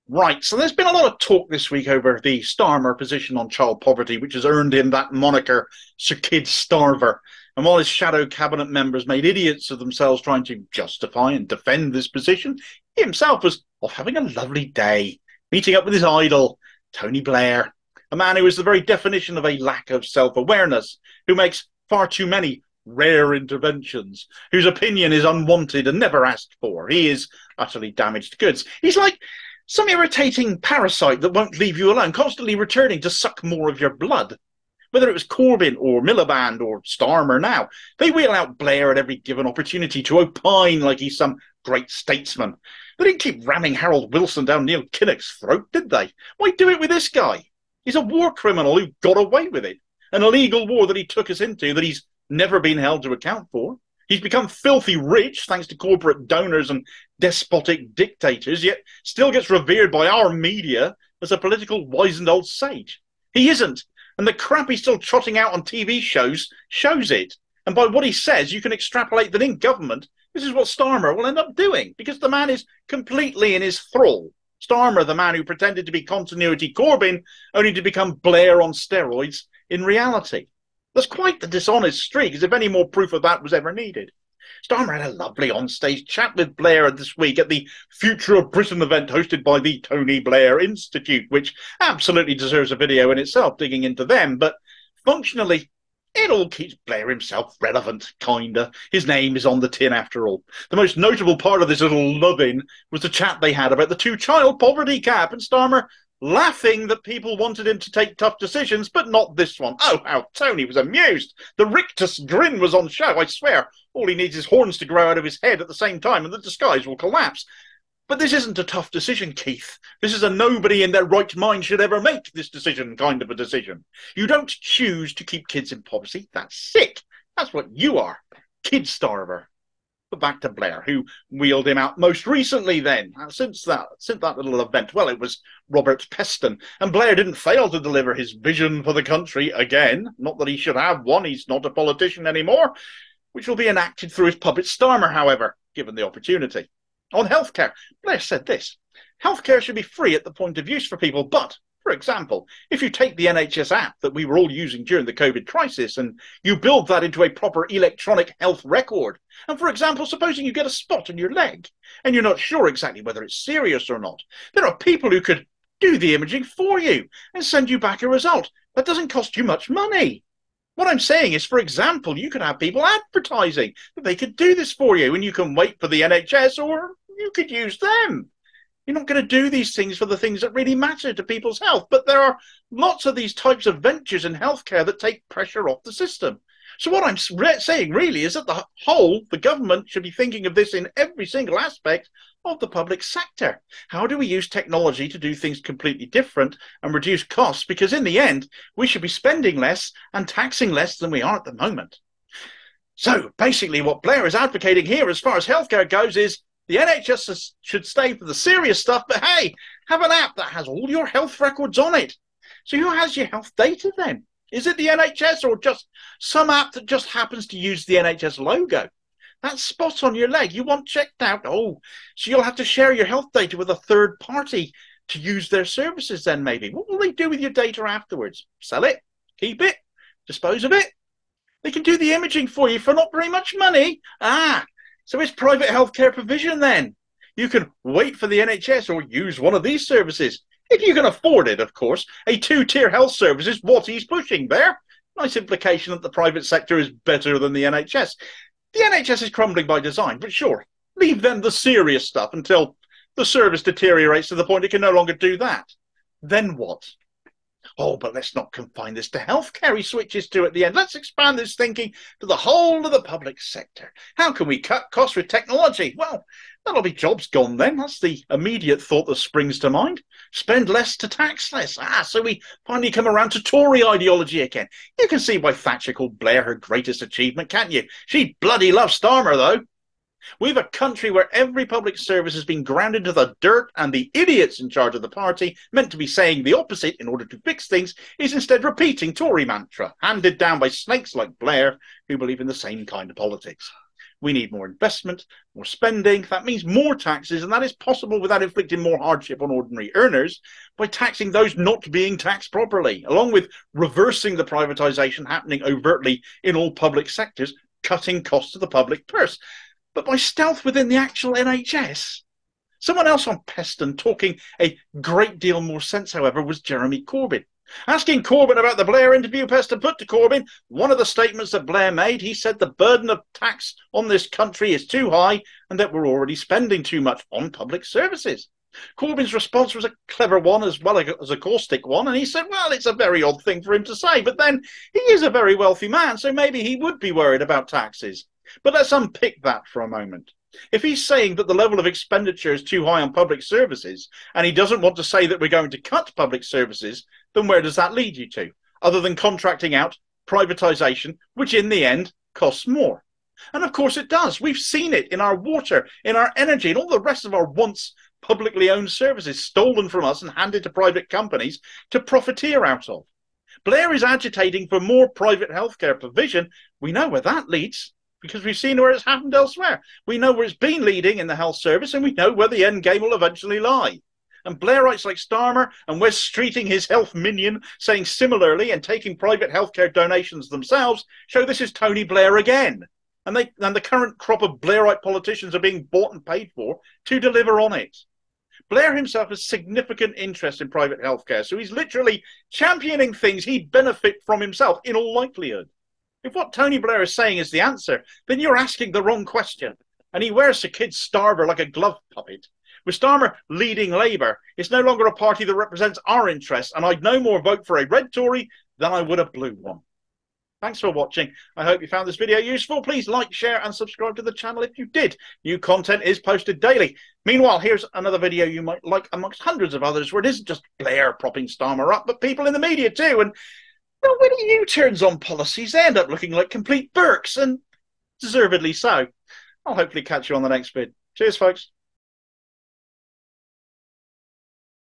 Right, so there's been a lot of talk this week over the Starmer position on child poverty, which has earned him that moniker, Sir Kid Starver. And while his shadow cabinet members made idiots of themselves trying to justify and defend this position, he himself was off having a lovely day, meeting up with his idol, Tony Blair, a man who is the very definition of a lack of self-awareness, who makes far too many rare interventions, whose opinion is unwanted and never asked for. He is utterly damaged goods. He's like some irritating parasite that won't leave you alone, constantly returning to suck more of your blood. Whether it was Corbyn or Miliband or Starmer now, they wheel out Blair at every given opportunity to opine like he's some great statesman. They didn't keep ramming Harold Wilson down Neil Kinnock's throat, did they? Why do it with this guy? He's a war criminal who got away with it. An illegal war that he took us into that he's never been held to account for. He's become filthy rich thanks to corporate donors and despotic dictators, yet still gets revered by our media as a political wizened old sage. He isn't, and the crap he's still trotting out on TV shows shows it. And by what he says, you can extrapolate that in government, this is what Starmer will end up doing, because the man is completely in his thrall. Starmer, the man who pretended to be continuity Corbyn, only to become Blair on steroids in reality. That's quite the dishonest streak, as if any more proof of that was ever needed. Starmer had a lovely on-stage chat with Blair this week at the Future of Britain event hosted by the Tony Blair Institute, which absolutely deserves a video in itself, digging into them, but functionally, it all keeps Blair himself relevant, kinda. His name is on the tin after all. The most notable part of this little love-in was the chat they had about the two-child poverty cap, and Starmer laughing that people wanted him to take tough decisions, but not this one. Oh, how Tony was amused. The rictus grin was on show, I swear. All he needs is horns to grow out of his head at the same time and the disguise will collapse. But this isn't a tough decision, Keith. This is a nobody in their right mind should ever make this decision kind of a decision. You don't choose to keep kids in poverty. That's sick. That's what you are. Kid starver. But back to Blair, who wheeled him out most recently then, since that little event. Well, it was Robert Peston, and Blair didn't fail to deliver his vision for the country again. Not that he should have one, he's not a politician anymore, which will be enacted through his puppet Starmer, however, given the opportunity. On healthcare, Blair said this: healthcare should be free at the point of use for people, but for example, if you take the NHS app that we were all using during the COVID crisis and you build that into a proper electronic health record, and for example, supposing you get a spot on your leg and you're not sure exactly whether it's serious or not, there are people who could do the imaging for you and send you back a result. That doesn't cost you much money. What I'm saying is, for example, you could have people advertising that they could do this for you and you can wait for the NHS or you could use them. You're not going to do these things for the things that really matter to people's health. But there are lots of these types of ventures in healthcare that take pressure off the system. So what I'm saying really is that the government should be thinking of this in every single aspect of the public sector. How do we use technology to do things completely different and reduce costs? Because in the end, we should be spending less and taxing less than we are at the moment. So basically what Blair is advocating here as far as healthcare goes is the NHS should stay for the serious stuff, but hey, have an app that has all your health records on it. So who has your health data then? Is it the NHS or just some app that just happens to use the NHS logo? That spot on your leg you want checked out. Oh, so you'll have to share your health data with a third party to use their services then maybe. What will they do with your data afterwards? Sell it? Keep it? Dispose of it? They can do the imaging for you for not very much money. So it's private healthcare provision then. You can wait for the NHS or use one of these services. If you can afford it, of course. A two-tier health service is what he's pushing there. Nice implication that the private sector is better than the NHS. The NHS is crumbling by design, but sure, leave them the serious stuff until the service deteriorates to the point it can no longer do that. Then what? Oh, but let's not confine this to healthcare, he switches to at the end. Let's expand this thinking to the whole of the public sector. How can we cut costs with technology? Well, that'll be jobs gone then. That's the immediate thought that springs to mind. Spend less to tax less. So we finally come around to Tory ideology again. You can see why Thatcher called Blair her greatest achievement, can't you? She bloody loves Starmer, though. We have a country where every public service has been ground into the dirt, and the idiots in charge of the party, meant to be saying the opposite in order to fix things, is instead repeating Tory mantra, handed down by snakes like Blair, who believe in the same kind of politics. We need more investment, more spending. That means more taxes, and that is possible without inflicting more hardship on ordinary earners by taxing those not being taxed properly, along with reversing the privatisation happening overtly in all public sectors, cutting costs to the public purse. But by stealth within the actual NHS. Someone else on Peston talking a great deal more sense, however, was Jeremy Corbyn. Asking Corbyn about the Blair interview Peston put to Corbyn, one of the statements that Blair made, he said the burden of tax on this country is too high and that we're already spending too much on public services. Corbyn's response was a clever one as well as a caustic one, and he said, well, it's a very odd thing for him to say, but then he is a very wealthy man, so maybe he would be worried about taxes. But let's unpick that for a moment. If he's saying that the level of expenditure is too high on public services, and he doesn't want to say that we're going to cut public services, then where does that lead you to, other than contracting out, privatisation, which in the end costs more? And of course it does. We've seen it in our water, in our energy, and all the rest of our once publicly owned services stolen from us and handed to private companies to profiteer out of. Blair is agitating for more private healthcare provision. We know where that leads, because we've seen where it's happened elsewhere. We know where it's been leading in the health service, and we know where the end game will eventually lie. And Blairites like Starmer and Wes Streeting, his health minion, saying similarly and taking private healthcare donations themselves, show this is Tony Blair again. And the current crop of Blairite politicians are being bought and paid for to deliver on it. Blair himself has significant interest in private healthcare, so he's literally championing things he'd benefit from himself in all likelihood. If what Tony Blair is saying is the answer, then you're asking the wrong question. And he wears Sir Keir Starmer like a glove puppet. With Starmer leading Labour, it's no longer a party that represents our interests, and I'd no more vote for a red Tory than I would a blue one. Thanks for watching. I hope you found this video useful. Please like, share, and subscribe to the channel if you did. New content is posted daily. Meanwhile, here's another video you might like amongst hundreds of others where it isn't just Blair propping Starmer up, but people in the media too. And well, when he U-turns on policies, they end up looking like complete Burks, and deservedly so. I'll hopefully catch you on the next vid. Cheers, folks.